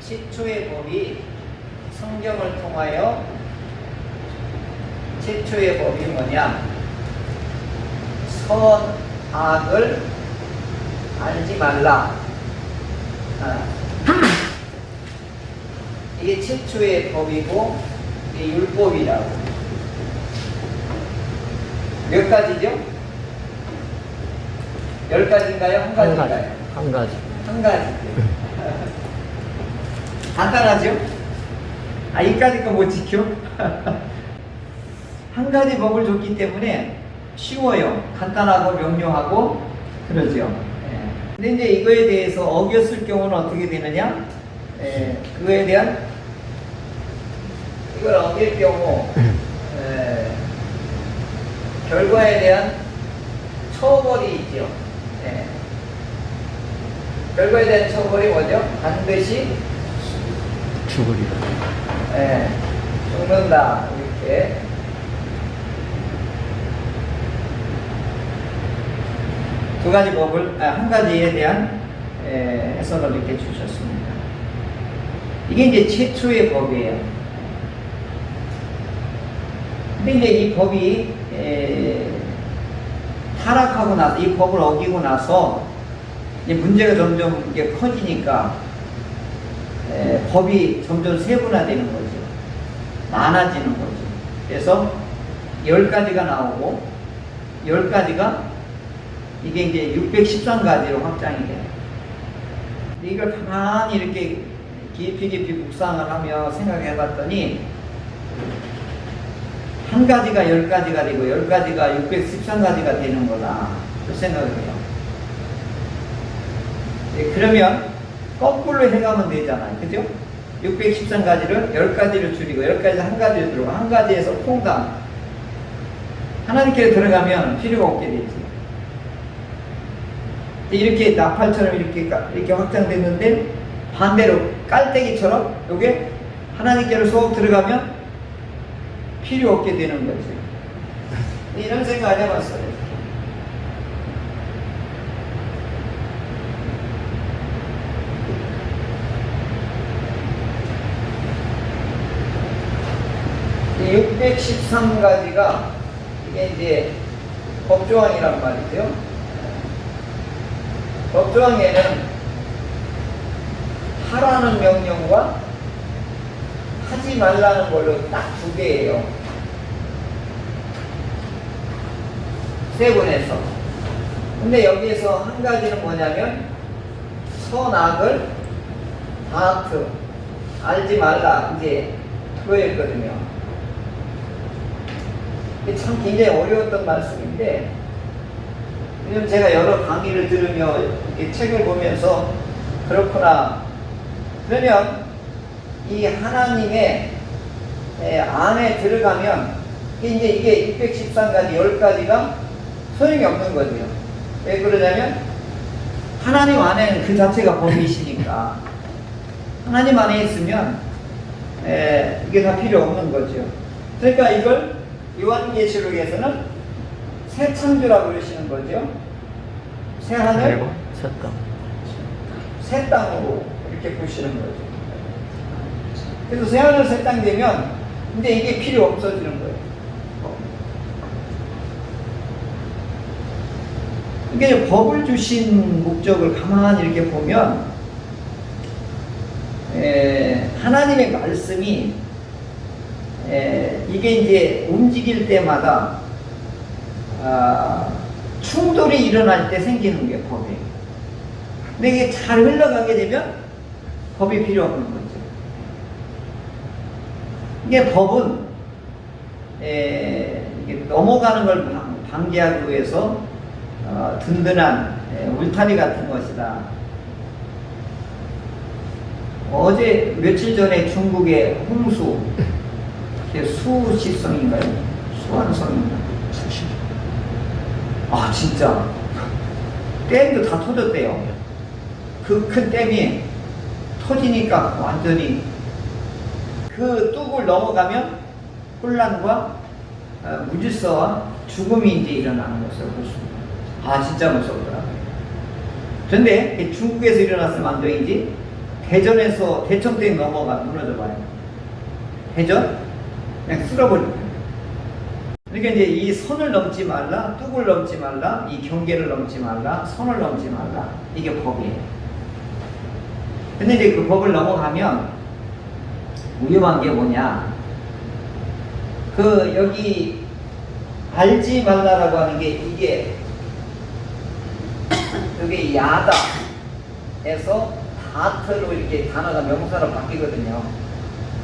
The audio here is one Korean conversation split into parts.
최초의 법이 성경을 통하여 최초의 법이 뭐냐? 선악을 알지 말라. 이게 최초의 법이고 이게 율법이라고. 몇 가지죠? 10가지인가요? 한 가지인가요? 한 가지. 한 가지. 간단하죠? 이까지 거 못 지켜? 한 가지 법을 줬기 때문에 쉬워요. 간단하고 명료하고 그러죠. 근데 이제 이거에 대해서 어겼을 경우는 어떻게 되느냐? 그거에 대한 이걸 어길 경우 결과에 대한 처벌이 있죠. 결과에 대한 처벌이 뭐죠? 반드시 죽으리라. 죽는다. 이렇게. 두 가지 법을, 한 가지에 대한 해석을 이렇게 주셨습니다. 이게 이제 최초의 법이에요. 근데 이제 이 법이 타락하고 나서, 이 법을 어기고 나서 이제 문제가 점점 이게 커지니까 법이 점점 세분화되는 거죠. 많아지는 거죠. 그래서 10가지가 나오고 10가지가 이게 이제 613가지로 확장이 돼요. 이걸 가만히 이렇게 깊이 묵상을 하며 생각해 봤더니 한 가지가 10가지가 되고 10가지가 613가지가 되는 거다. 그 생각을 해요. 그러면 거꾸로 해가면 되잖아요. 그죠? 613가지를 10가지를 줄이고 10가지 한 가지로 들어가. 한 가지에서 퐁당. 하나님께 들어가면 필요가 없게 되지. 이렇게 나팔처럼 이렇게 확장됐는데 반대로 깔때기처럼 요게 하나님께로 쏙 들어가면 필요 없게 되는 거죠. 이런 생각 안 해봤어요. 이 613가지가 이게 이제 법조항이란 말이죠. 법조항에는 하라는 명령과 하지 말라는 걸로 딱 2개예요. 세 번에서. 근데 여기에서 한 가지는 뭐냐면 선악을 다트 알지 말라 이제 그거였거든요. 이게 참 굉장히 어려웠던 말씀인데, 왜냐면 제가 여러 강의를 들으며 이렇게 책을 보면서 그렇구나. 그러면 이 하나님의 안에 들어가면 이게 613가지 10가지가 소용이 없는 거죠. 왜 그러냐면 하나님 안에는 그 자체가 법이시니까 하나님 안에 있으면 이게 다 필요 없는 거죠. 그러니까 이걸 요한계시록에서는 새 창조라고 그러시는 거죠. 새 하늘, 새 땅. 새 땅으로 이렇게 보시는 거죠. 그래서 새 하늘, 새 땅 되면 이제 이게 필요 없어지는 거예요. 이게 법을 주신 목적을 가만히 이렇게 보면 하나님의 말씀이 이게 이제 움직일 때마다 충돌이 일어날 때 생기는 게 법이에요. 근데 이게 잘 흘러가게 되면 법이 필요 없는 거죠. 이게 법은 이게 넘어가는 걸 방지하기 위해서 든든한 울타리 같은 것이다. 어제 며칠 전에 중국의 홍수 수시성인가요? 수안성인가? 수시. 진짜 댐도 다 터졌대요. 그 큰 댐이 터지니까 완전히 그 뚝을 넘어가면 혼란과 무질서와 죽음이 이제 일어나는 것을 볼 수 있습니다. 진짜 무섭더라. 그런데 중국에서 일어났으면 안 되지 대전에서 대청댐 넘어가 무너져 봐요. 대전? 그냥 쓸어버릴 거예요. 그러니까 이제 이 선을 넘지 말라, 뚝을 넘지 말라, 이 경계를 넘지 말라, 선을 넘지 말라. 이게 법이에요. 근데 이제 그 법을 넘어가면 위험한 게 뭐냐? 그 여기 알지 말라라고 하는 게 이게 여기 야다에서 다트로 이렇게 단어가 명사로 바뀌거든요.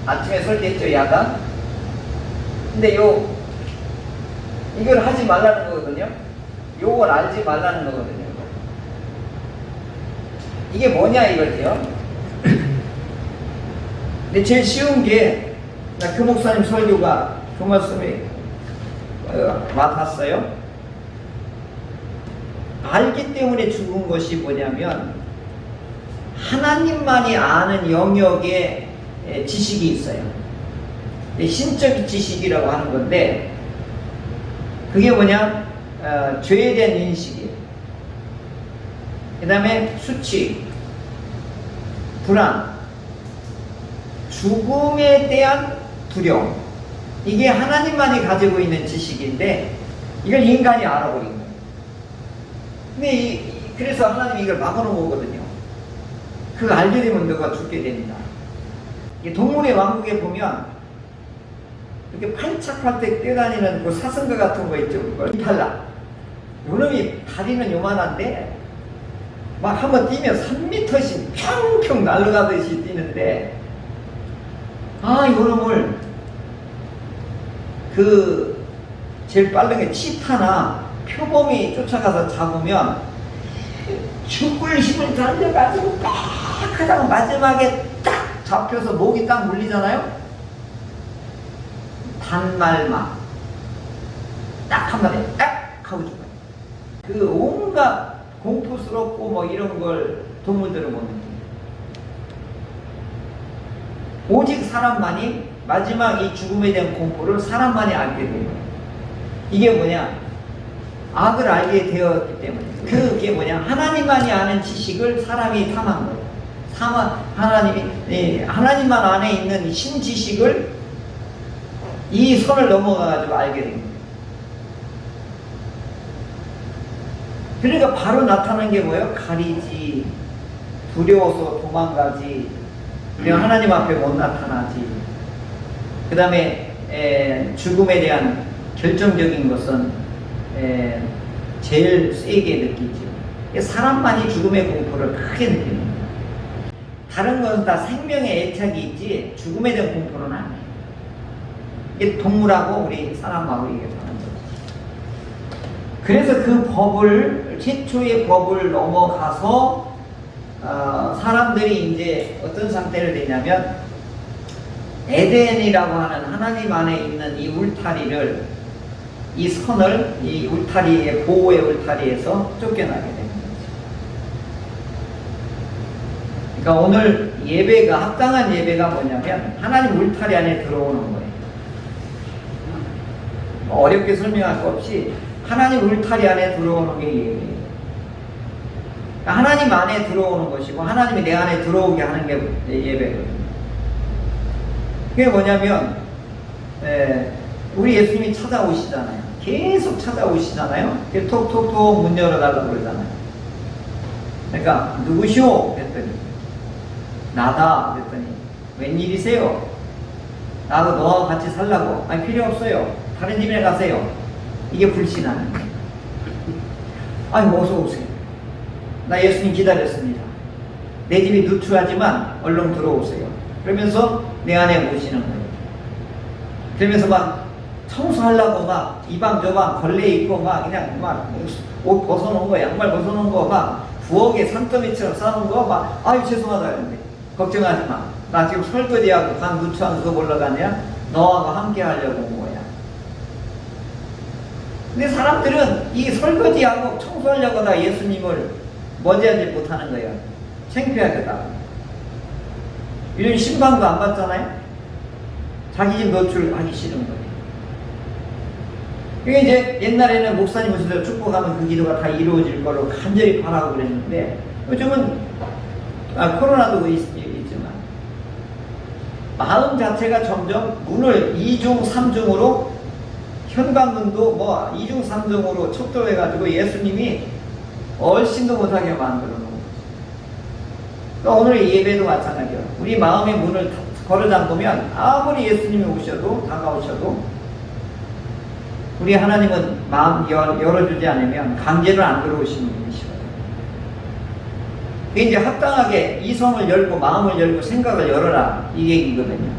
아침에 설계했죠, 야다. 근데 이걸 하지 말라는 거거든요. 요걸 알지 말라는 거거든요. 이게 뭐냐 이거지요. 근데 제일 쉬운 게, 나 그 목사님 설교가 그 말씀에 맡았어요. 알기 때문에 죽은 것이 뭐냐면, 하나님만이 아는 영역의 지식이 있어요. 신적 지식이라고 하는 건데, 그게 뭐냐? 죄에 대한 인식이에요. 그 다음에 수치, 불안, 죽음에 대한 두려움. 이게 하나님만이 가지고 있는 지식인데, 이걸 인간이 알아버린 거예요. 근데 그래서 하나님이 이걸 막아놓은 거거든요. 그거 알게 되면 너가 죽게 됩니다. 동물의 왕국에 보면, 이렇게 팔짝팔짝 뛰어다니는 그 사슴과 같은 거 있죠. 이팔라. 요놈이 다리는 요만한데, 막 한번 뛰면 3m씩 평평 날아가듯이 뛰는데, 요놈을, 제일 빠른 게 치타나 표범이 쫓아가서 잡으면, 죽을 힘을 달려가지고 딱 하다가 마지막에 딱 잡혀서 목이 딱 물리잖아요? 단말막 딱 한마디 딱 하고 죽어요. 그 온갖 공포스럽고 뭐 이런 걸 동물들은 못 느낍니다. 오직 사람만이 마지막 이 죽음에 대한 공포를 사람만이 알게 돼요. 이게 뭐냐? 악을 알게 되었기 때문에. 그게 뭐냐? 하나님만이 아는 지식을 사람이 탐한 거예요. 하나님만 안에 있는 신지식을 이 선을 넘어가가지고 알게 됩니다. 그러니까 바로 나타난 게 뭐예요? 가리지, 두려워서 도망가지, 그냥 하나님 앞에 못 나타나지. 그 다음에 죽음에 대한 결정적인 것은 제일 세게 느끼죠. 사람만이 죽음의 공포를 크게 느낍니다. 다른 것은 다 생명의 애착이 있지 죽음에 대한 공포는 아니에요. 이게 동물하고 우리 사람하고 이게 다른 거죠. 그래서 그 법을, 최초의 법을 넘어가서 사람들이 이제 어떤 상태를 되냐면, 에덴이라고 하는 하나님 안에 있는 이 울타리를, 이 선을, 이 울타리의 보호의 울타리에서 쫓겨나게 되는 거죠. 그러니까 오늘 예배가, 합당한 예배가 뭐냐면 하나님 울타리 안에 들어오는 거예요. 어렵게 설명할 거 없이 하나님 울타리 안에 들어오는 게 예배예요. 그러니까 하나님 안에 들어오는 것이고 하나님이 내 안에 들어오게 하는 게 예배거든요. 그게 뭐냐면 우리 예수님이 찾아오시잖아요. 계속 찾아오시잖아요. 톡톡톡 문 열어달라고 그러잖아요. 그러니까 누구시오? 그랬더니 나다. 그랬더니 웬일이세요? 나하고 너하고 같이 살라고? 아니 필요 없어요. 다른 집에 가세요. 이게 불신하는 거예요. 아니 어서 오세요. 나 예수님 기다렸습니다. 내 집이 누추하지만 얼른 들어오세요. 그러면서 내 안에 모시는 거예요. 그러면서 막 청소하려고 막 이 방 저 방 걸레 입고 막 그냥 막 옷 벗어놓은 거, 양말 벗어놓은 거 막 부엌에 산더미처럼 싸놓은 거 막 아유 죄송하다 그랬는데 걱정하지 마. 나 지금 설거지하고 방 누추한 거 보러 가냐? 너하고 함께 하려고 온 거야. 근데 사람들은 이 설거지하고 청소하려고 다 예수님을 머지하지 못하는 거예요. 창피하게다. 이런 신방도 안 받잖아요? 자기 집 노출하기 싫은 거예요. 그게 이제 옛날에는 목사님 오셔서 축복하면 그 기도가 다 이루어질 걸로 간절히 바라고 그랬는데 요즘은 코로나도 있지만 마음 자체가 점점 문을 2중 3중으로 현관문도 뭐 2중 3중으로 척도해가지고 예수님이 얼씬도 못하게 만들어 놓은 거죠. 그러니까 오늘 예배도 마찬가지예요. 우리 마음의 문을 걸어 잠그면 아무리 예수님이 오셔도 다가오셔도 우리 하나님은 마음 열어주지 않으면 강제로 안 들어오시는 분이시거든요. 이제 합당하게 이성을 열고 마음을 열고 생각을 열어라 이 얘기거든요.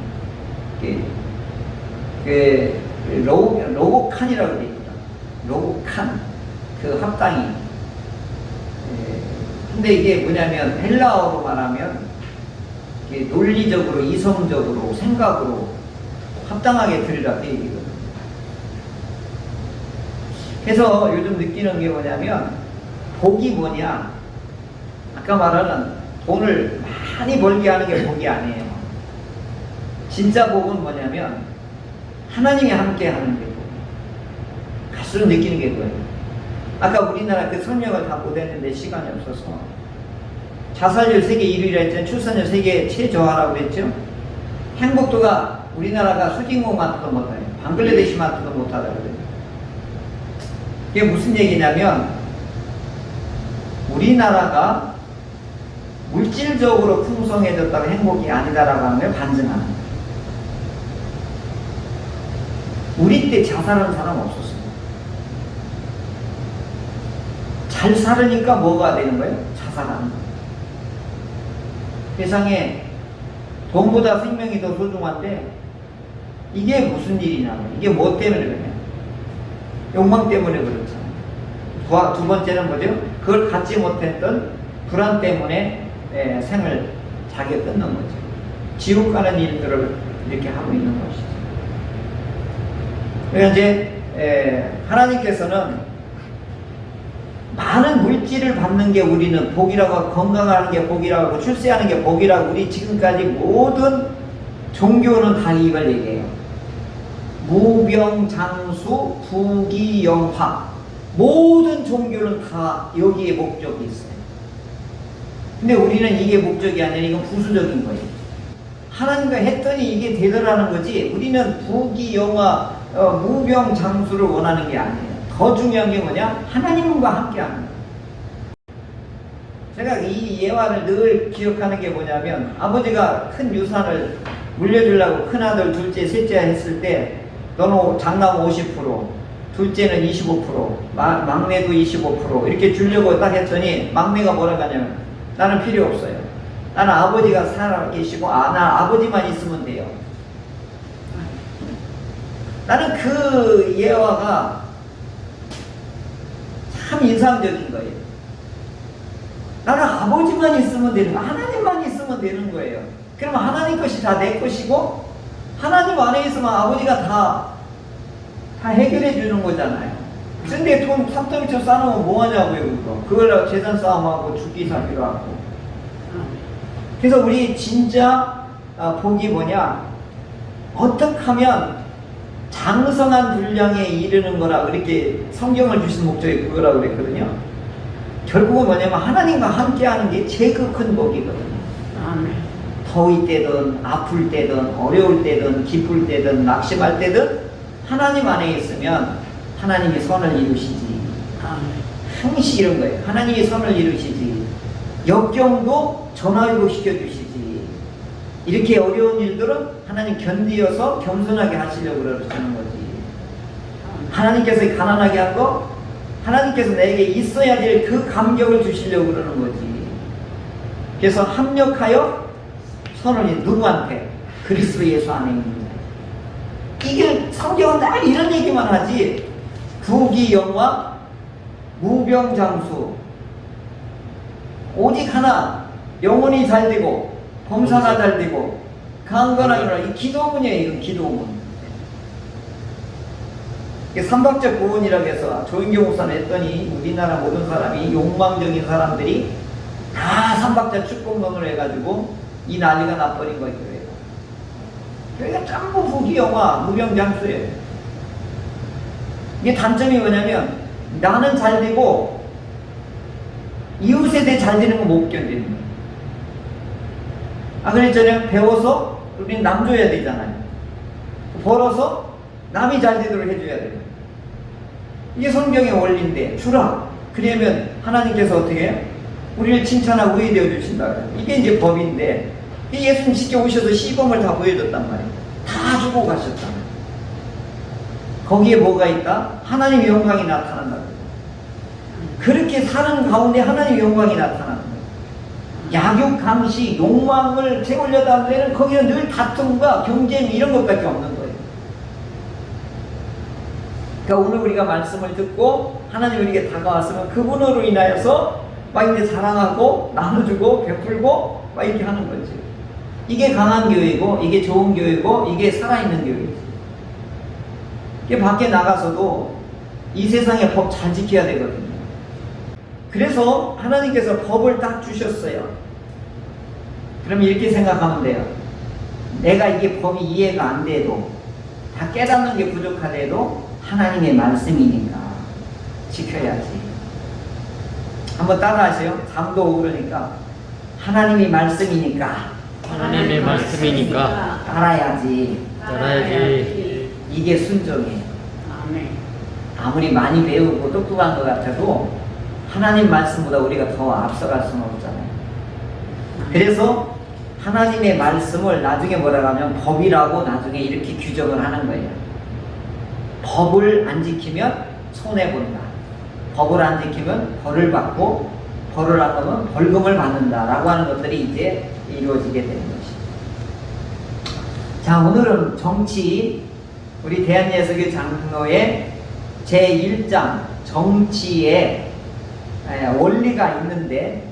로고칸이라고 되어 있다. 로고칸 그 합당이. 근데 이게 뭐냐면 헬라어로 말하면 논리적으로 이성적으로 생각으로 합당하게 들으라 그 얘기거든요. 그래서 요즘 느끼는 게 뭐냐면 복이 뭐냐, 아까 말하는 돈을 많이 벌게 하는 게 복이 아니에요. 진짜 복은 뭐냐면 하나님이 함께 하는 게 복이에요. 갈수록 느끼는 게 그거예요. 아까 우리나라 그 설명을 다 못했는데 시간이 없어서 자살률 세계 1위라 했잖아요. 출산율 세계 최저하라고 그랬죠. 행복도가 우리나라가 수진국만큼도 못해요. 방글라데시만큼도 못하다고 그래요. 이게 무슨 얘기냐면 우리나라가 물질적으로 풍성해졌다고 행복이 아니다라고 하는 걸 반증하는 거예요. 우리 때 자살하는 사람 없었어요. 잘 살으니까 뭐가 되는 거예요? 자살하는 거예요. 세상에 돈보다 생명이 더 소중한데 이게 무슨 일이냐면 이게 뭐 때문에 그러냐? 욕망 때문에 그렇잖아요. 두 번째는 뭐죠? 그걸 갖지 못했던 불안 때문에 생을 자기가 끊는 거죠. 지옥 가는 일들을 이렇게 하고 있는 것이죠. 그러니까 이제 하나님께서는 많은 물질을 받는 게 우리는 복이라고 하고 건강하는 게 복이라고 하고 출세하는 게 복이라고 우리 지금까지 모든 종교는 다 이걸 얘기해요. 무병장수 부귀영화 모든 종교는 다 여기에 목적이 있어요. 근데 우리는 이게 목적이 아니라 이건 부수적인 거예요. 하나님과 했더니 이게 되더라는 거지 우리는 부귀영화 무병장수를 원하는 게 아니에요. 더 중요한 게 뭐냐? 하나님과 함께하는 거예요. 제가 이 예화를 늘 기억하는 게 뭐냐면 아버지가 큰 유산을 물려주려고 큰아들 둘째 셋째 했을 때 너는 장남 50% 둘째는 25% 막내도 25% 이렇게 주려고 딱 했더니 막내가 뭐라고 하냐면 나는 필요 없어요. 나는 아버지가 살아 계시고 나 아버지만 있으면 돼요. 나는 그 예화가 참 인상적인 거예요. 나는 아버지만 있으면 되는 거예요. 하나님만 있으면 되는 거예요. 그러면 하나님 것이 다 내 것이고 하나님 안에 있으면 아버지가 다 해결해 주는 거잖아요. 근데 돈 삽더미처럼 쌓아놓으면 뭐하냐고요. 그걸 재산 싸움하고 죽기 살기로 하고. 그래서 우리 진짜 복이 뭐냐, 어떻게 하면 장성한 분량에 이르는 거라 그렇게 성경을 주신 목적이 그거라고 그랬거든요. 결국은 뭐냐면 하나님과 함께하는 게 제일 큰 복이거든요. 더위 때든 아플 때든 어려울 때든 기쁠 때든 낙심할 때든 하나님 안에 있으면 하나님이 선을 이루시지. 항시 이런 거예요. 하나님이 선을 이루시지. 역경도 전화위로 시켜주시지. 이렇게 어려운 일들은 하나님 견디어서 겸손하게 하시려고 그러시는 거지. 하나님께서 가난하게 한 거 하나님께서 내게 있어야 될 그 감격을 주시려고 그러는 거지. 그래서 합력하여 선을 누구한테? 그리스도 예수 안에 있는 자. 이게 성경은 늘 이런 얘기만 하지. 부귀영화 무병장수 오직 하나 영혼이 잘 되고 범사가 잘 되고 강건하게 일어나. 이 기도문이에요. 이건 기도문. 삼박적 구원이라고 해서 조인교 목사는 했더니 우리나라 모든 사람이 욕망적인 사람들이 다 삼박자 축복론을 해가지고 이 난리가 나버린 거예요. 그러니까 전부 부귀영화 무병장수예요. 이게 단점이 뭐냐면 나는 잘 되고 이웃에 대해 잘 되는 거 못 견디는 거예요. 그랬잖아요. 배워서 우리는 남 줘야 되잖아요. 벌어서 남이 잘 되도록 해줘야 돼요. 이게 성경의 원리인데, 주라. 그러면 하나님께서 어떻게 해요? 우리를 칭찬하고 의되어 주신다. 이게 이제 법인데, 예수님 직접 오셔서 시범을 다 보여줬단 말이에요. 다 주고 가셨단 말이에요. 거기에 뭐가 있다? 하나님의 영광이 나타난다. 그렇게 사는 가운데 하나님의 영광이 나타나는 거예요. 약육, 강시, 욕망을 채우려다 하면 거기는 늘 다툼과 경쟁 이런 것밖에 없는 거예요. 그러니까 오늘 우리가 말씀을 듣고 하나님 우리에게 다가왔으면 그분으로 인하여서 막 이제 사랑하고 나눠주고 베풀고 막 이렇게 하는 거지. 이게 강한 교회고, 이게 좋은 교회고, 이게 살아있는 교회지. 이게 밖에 나가서도 이 세상의 법 잘 지켜야 되거든요. 그래서 하나님께서 법을 딱 주셨어요. 그럼 이렇게 생각하면 돼요. 내가 이게 법이 이해가 안 돼도, 다 깨닫는 게 부족하더라도 하나님의 말씀이니까 지켜야지. 한번 따라하세요. 잠도 오르니까 하나님의 말씀이니까 하나님의 말씀이니까 따라야지. 이게 순종이에요. 아무리 많이 배우고 똑똑한 것 같아도 하나님 말씀보다 우리가 더 앞서갈 수는 없잖아요. 그래서 하나님의 말씀을 나중에 뭐라고 하면 법이라고 나중에 이렇게 규정을 하는 거예요. 법을 안 지키면 손해본다. 법을 안 지키면 벌을 받고, 벌을 안 받으면 벌금을 받는다라고 하는 것들이 이제 이루어지게 되는 것이죠. 자, 오늘은 정치, 우리 대한예수교 장로의 제1장 정치의 원리가 있는데,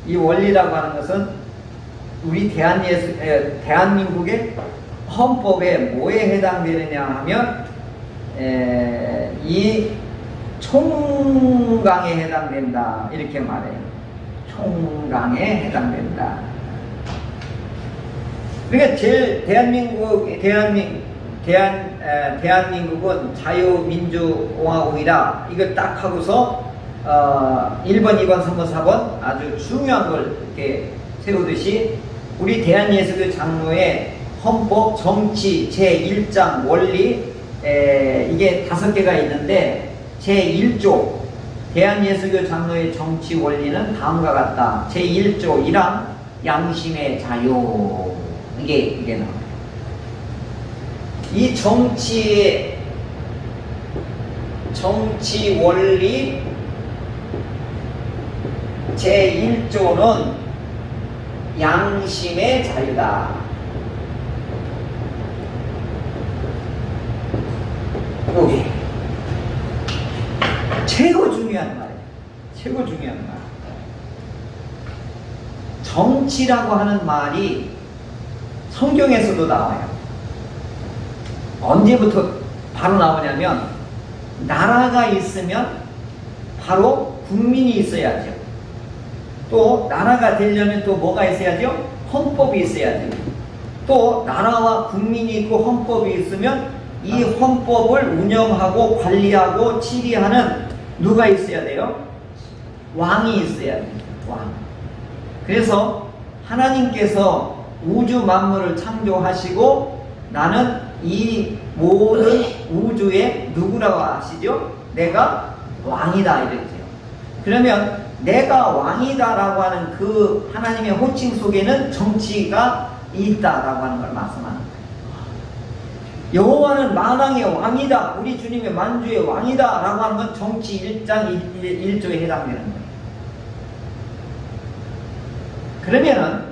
이 원리라고 하는 것은 우리 대한민국의 헌법에 뭐에 해당되느냐 하면 이 총강에 해당된다 이렇게 말해요. 총강에 해당된다. 그러니까 제일 대한민국은 자유민주공화국이다. 이걸 딱 하고서 1번, 2번, 3번, 4번 아주 중요한 걸 이렇게 세우듯이 우리 대한예수교 장로의 헌법 정치 제1장 원리 이게 5개가 있는데 제1조 대한예수교 장로의 정치 원리는 다음과 같다. 제1조 1항 양심의 자유 이게 나와요. 이 정치 원리 제1조는 양심의 자유다. 여기 최고 중요한 말이에요. 최고 중요한 말. 정치라고 하는 말이 성경에서도 나와요. 언제부터 바로 나오냐면 나라가 있으면 바로 국민이 있어야죠. 또 나라가 되려면 또 뭐가 있어야죠? 헌법이 있어야죠. 또 나라와 국민이 있고 헌법이 있으면 이 헌법을 운영하고 관리하고 치리하는 누가 있어야 돼요? 왕이 있어야 돼요. 왕. 그래서 하나님께서 우주 만물을 창조하시고 나는 이 모든 우주의 누구라고 하시죠? 내가 왕이다 이랬죠. 그러면 내가 왕이다라고 하는 그 하나님의 호칭 속에는 정치가 있다라고 하는 걸 말씀하는 거예요. 여호와는 만왕의 왕이다. 우리 주님의 만주의 왕이다라고 하는 건 정치 1장 1조에 해당되는 거예요. 그러면은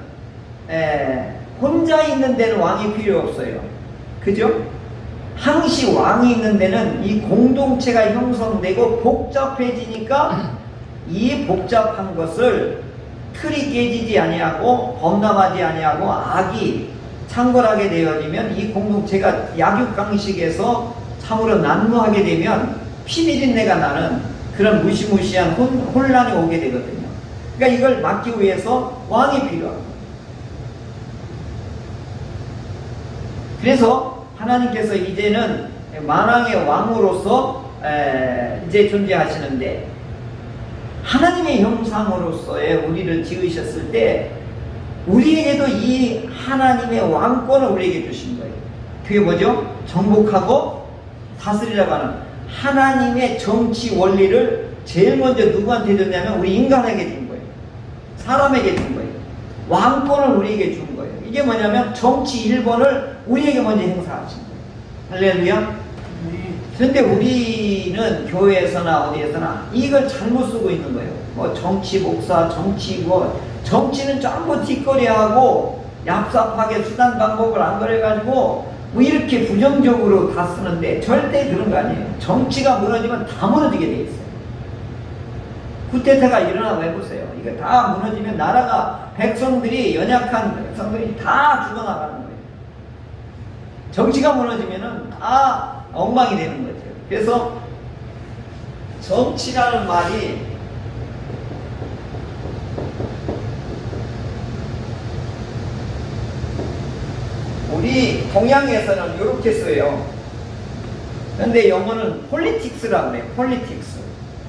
혼자 있는 데는 왕이 필요 없어요. 그죠? 항시 왕이 있는 데는 이 공동체가 형성되고 복잡해지니까 이 복잡한 것을 틀이 깨지지 아니하고 범람하지 아니하고 악이 창궐하게 되어지면 이 공동체가 약육강식에서 참으로 난무하게 되면 피비린내가 나는 그런 무시무시한 혼란이 오게 되거든요. 그러니까 이걸 막기 위해서 왕이 필요합니다. 그래서 하나님께서 이제는 만왕의 왕으로서 이제 존재하시는데 하나님의 형상으로서의 우리를 지으셨을 때 우리에게도 이 하나님의 왕권을 우리에게 주신 거예요. 그게 뭐죠? 정복하고 다스리라고 하는 하나님의 정치 원리를 제일 먼저 누구한테 줬냐면 우리 인간에게 준 거예요. 사람에게 준 거예요. 왕권을 우리에게 준 거예요. 이게 뭐냐면 정치 1번을 우리에게 먼저 행사하신 거예요. 할렐루야. 그런데 우리는 교회에서나 어디에서나 이걸 잘못 쓰고 있는 거예요. 뭐 정치 목사, 정치는 전부 뒷거리하고 얍삽하게 수단 방법을 안 그래가지고 뭐 이렇게 부정적으로 다 쓰는데 절대 그런 거 아니에요. 정치가 무너지면 다 무너지게 돼 있어요. 쿠데타가 일어나고 해보세요. 이거 다 무너지면 나라가 연약한 백성들이 다 죽어나가는 거예요. 정치가 무너지면은 다 엉망이 되는 거죠. 그래서 정치라는 말이 우리 동양에서는 이렇게 써요. 그런데 영어는 폴리틱스라고 그래요. 폴리틱스.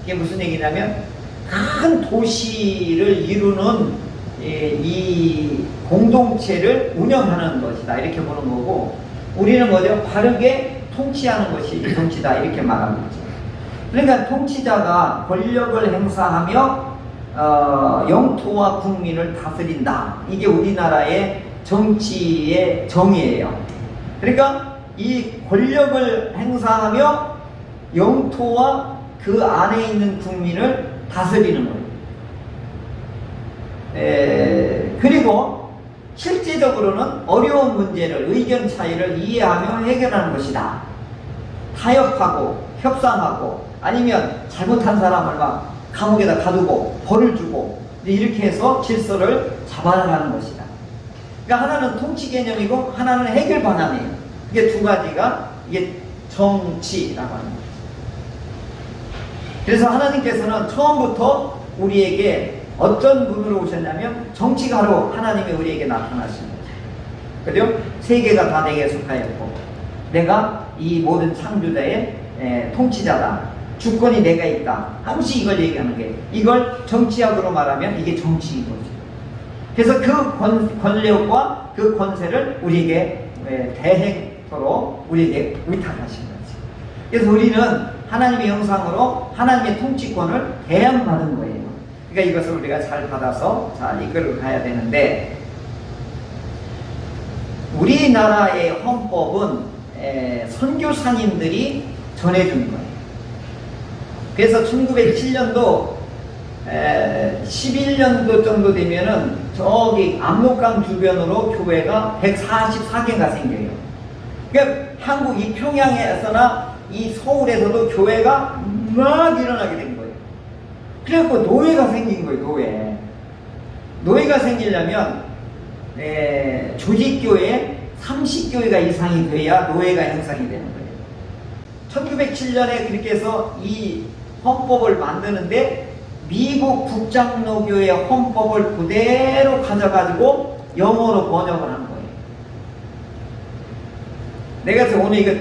이게 무슨 얘기냐면 큰 도시를 이루는 이 공동체를 운영하는 것이다. 이렇게 보는 거고 우리는 뭐죠? 바르게 통치하는 것이 정치다. 이렇게 말하는 거죠. 그러니까 통치자가 권력을 행사하며 영토와 국민을 다스린다. 이게 우리나라의 정치의 정의예요. 그러니까 이 권력을 행사하며 영토와 그 안에 있는 국민을 다스리는 거예요. 그리고 실제적으로는 어려운 문제를 의견 차이를 이해하며 해결하는 것이다. 타협하고 협상하고 아니면 잘못한 사람을 막 감옥에다 가두고 벌을 주고 이렇게 해서 질서를 잡아나가는 것이다. 그러니까 하나는 통치 개념이고 하나는 해결 방안이에요. 이게 두 가지가 이게 정치라고 하는 거죠. 그래서 하나님께서는 처음부터 우리에게 어떤 분으로 오셨냐면 정치가로 하나님이 우리에게 나타나신 거죠. 그죠? 세계가 다 내게 속하였고 내가 이 모든 창조자의 통치자다. 주권이 내가 있다. 항시 이걸 얘기하는 게 이걸 정치학으로 말하면 이게 정치인 거죠. 그래서 그 권력과 그 권세를 우리에게 대행토로 우리에게 위탁하신 거죠. 그래서 우리는 하나님의 형상으로 하나님의 통치권을 대항받은 거예요. 그러니까 이것을 우리가 잘 받아서 잘 이끌어 가야 되는데 우리나라의 헌법은 선교사님들이 전해준 거예요. 그래서 1907년도 11년도 정도 되면은 저기 압록강 주변으로 교회가 144개가 생겨요. 그러니까 한국 이 평양에서나 이 서울에서도 교회가 막 일어나게 된 거예요. 그래갖고 노예가 생긴 거예요. 노예가 생기려면 조직교회 30교회가 이상이 돼야 노예가 형성이 되는 거예요. 1907년에 그렇게 해서 이 헌법을 만드는데 미국 북장로교회 헌법을 그대로 가져가지고 영어로 번역을 한 거예요. 내가 그래서 오늘 이거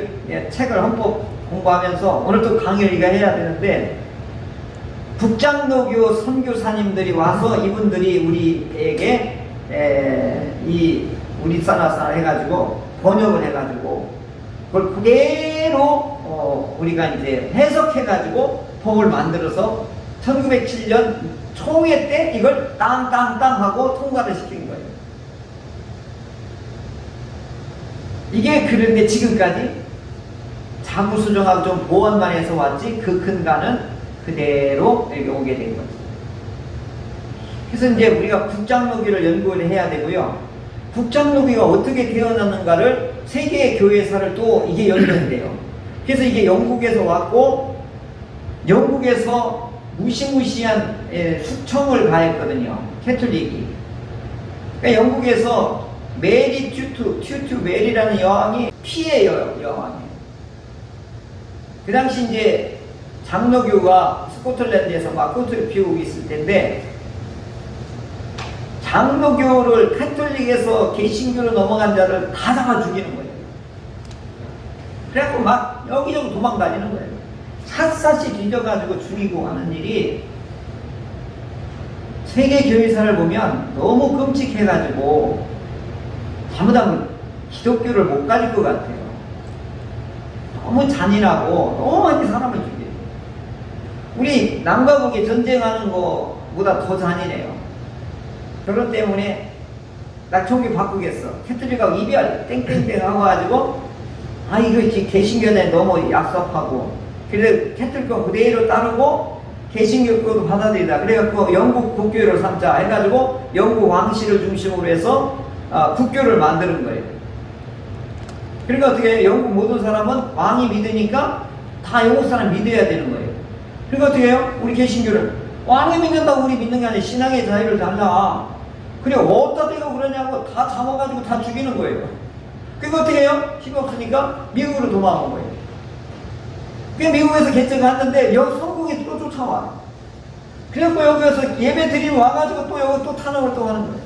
책을 헌법 공부하면서 오늘 또 강의를 해야 되는데 북장로교 선교사님들이 와서 이분들이 우리에게 이 우리사나사 해가지고 번역을 해가지고 그걸 그대로 우리가 이제 해석해가지고 법을 만들어서 1907년 총회 때 이걸 땅땅땅 하고 통과를 시킨 거예요. 이게 그런데 지금까지 자구수정하고 좀 보완만 해서 왔지 그 근간은 그대로 여기 오게 된 거죠. 그래서 이제 우리가 북장로교를 연구를 해야 되고요. 북장로교가 어떻게 태어났는가를 세계의 교회사를 또 이게 연구해야 돼요. 그래서 이게 영국에서 왔고 영국에서 무시무시한 숙청을 가했거든요. 캐톨릭이. 그러니까 영국에서 메리 튜투 메리라는 여왕이 피해요. 여왕이. 그 당시 이제 장로교가 스코틀랜드에서 막 꽃을 피우고 있을 텐데 장로교를 카톨릭에서 개신교로 넘어간 자를 다 잡아 죽이는 거예요. 그래갖고 막 여기저기 도망 다니는 거예요. 샅샅이 뒤져가지고 죽이고 하는 일이 세계 교회사를 보면 너무 끔찍해가지고 잘못하면 기독교를 못 가질 것 같아요. 너무 잔인하고 너무 많이 사람을 죽여요. 우리 남과 북이 전쟁하는 것보다 더 잔인해요. 그것 때문에 나 종교 바꾸겠어. 캐톨릭하고 이별 땡땡땡 하고 가지고 아 이거 개신교에 너무 얍삽하고 그래서 캐톨릭과 그대로 따르고 개신교도 받아들이다. 그래갖고 영국 국교를 삼자 해가지고 영국 왕실을 중심으로 해서 국교를 만드는 거예요. 그러니까 어떻게 해요? 영국 모든 사람은 왕이 믿으니까 다 영국 사람 믿어야 되는 거예요. 그러니까 어떻게 해요? 우리 개신교를 왕이 믿는다고 우리 믿는 게 아니라 신앙의 자유를 달라. 그래 어디다 대고 그러냐고 다 잡아가지고 다 죽이는 거예요. 그러니까 어떻게 해요? 힘 없으니까 미국으로 도망온 거예요. 그 미국에서 개척했는데 여기 성공이 또 쫓아와. 그래갖고 여기서 예배 드리면 와가지고 또 여기 또 탄압을 또 하는 거예요.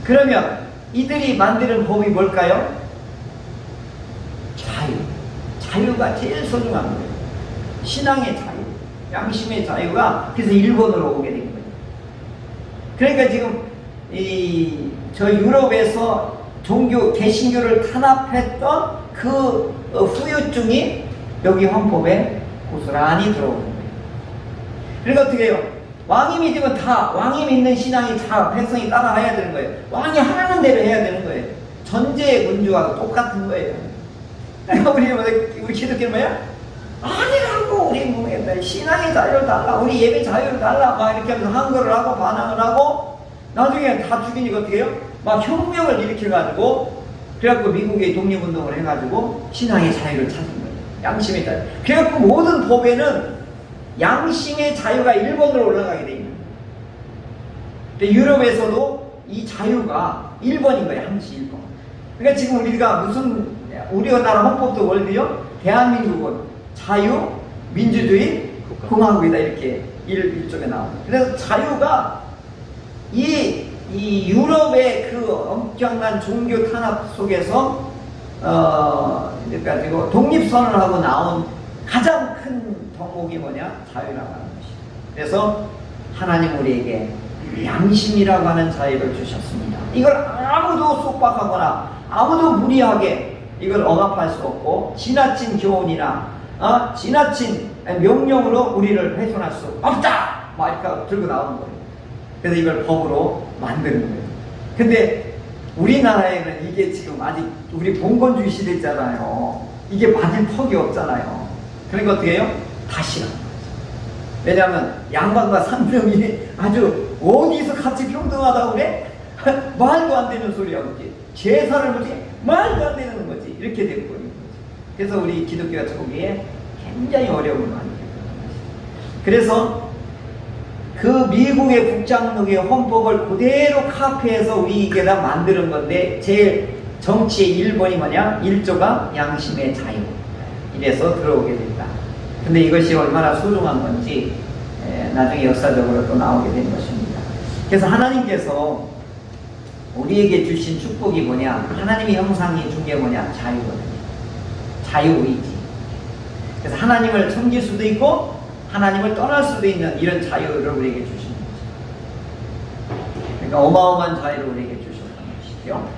그러면 이들이 만드는 법이 뭘까요? 자유. 자유가 제일 소중한 거예요. 신앙의 자유, 양심의 자유가 그래서 일본으로 오게 된 거예요. 그러니까 지금 저 유럽에서 종교 개신교를 탄압했던 그 후유증이 여기 헌법에 고스란히 들어오는 거예요. 그러니까 어떻게 해요? 왕이 믿으면 다 왕이 믿는 신앙이 다 백성이 따라가야 되는 거예요. 왕이 하라는 대로 해야 되는 거예요. 전제 군주와 똑같은 거예요. 우리 기독교는 뭐야? 아니라고 우리 뭐겠다. 신앙의 자유를 달라. 우리 예배 자유를 달라. 막 이렇게 하면서 항거를 하고 반항을 하고 나중에 다 죽이니까 어떻게 해요? 막 혁명을 일으켜가지고 그래갖고 미국의 독립운동을 해가지고 신앙의 자유를 찾은 거예요. 양심의 자유. 그래갖고 모든 법에는 양심의 자유가 일본으로 올라가게 돼 있는 거예요. 유럽에서도 이 자유가 1번인 거예요. 항시 1번. 그러니까 지금 우리가 무슨 우리나라 헌법도 월드요? 대한민국은 자유, 민주주의, 공화국이다 이렇게 일쪽에 나옵니다. 그래서 자유가 이 유럽의 그 엄청난 종교 탄압 속에서 그러니까 독립선언을 하고 나온 가장 큰 덕목이 뭐냐? 자유라고 하는 것이죠. 그래서 하나님 우리에게 양심이라고 하는 자유를 주셨습니다. 이걸 아무도 속박하거나 아무도 무리하게 이걸 억압할 수 없고 지나친 교훈이나 지나친 명령으로 우리를 훼손할 수 없다! 막 이렇게 들고 나오는 거예요. 그래서 이걸 법으로 만드는 거예요. 근데 우리나라에는 이게 지금 아직 우리 봉건주의 시대잖아요. 이게 맞을 턱이 없잖아요. 그러니까 어떻게 해요? 다시 하는 거죠. 왜냐하면 양반과 상명이 아주 어디서 같이 평등하다고 그래? 말도 안 되는 소리야. 제사를 뭐지? 말도 안 되는 거지. 이렇게 되고 있는 거지. 그래서 우리 기독교가 초기에 굉장히 어려움을 많이 겪는 거지. 그래서 그 미국의 국장록의 헌법을 그대로 카피해서 우리에게다 만드는 건데 제일 정치의 1번이 뭐냐? 1조가 양심의 자유. 이래서 들어오게 된다. 근데 이것이 얼마나 소중한 건지 나중에 역사적으로 또 나오게 된 것입니다. 그래서 하나님께서 우리에게 주신 축복이 뭐냐? 하나님의 형상이 준 게 뭐냐? 자유거든요. 자유의지. 그래서 하나님을 섬길 수도 있고 하나님을 떠날 수도 있는 이런 자유를 우리에게 주신 거죠. 그러니까 어마어마한 자유를 우리에게 주셨던 것이죠.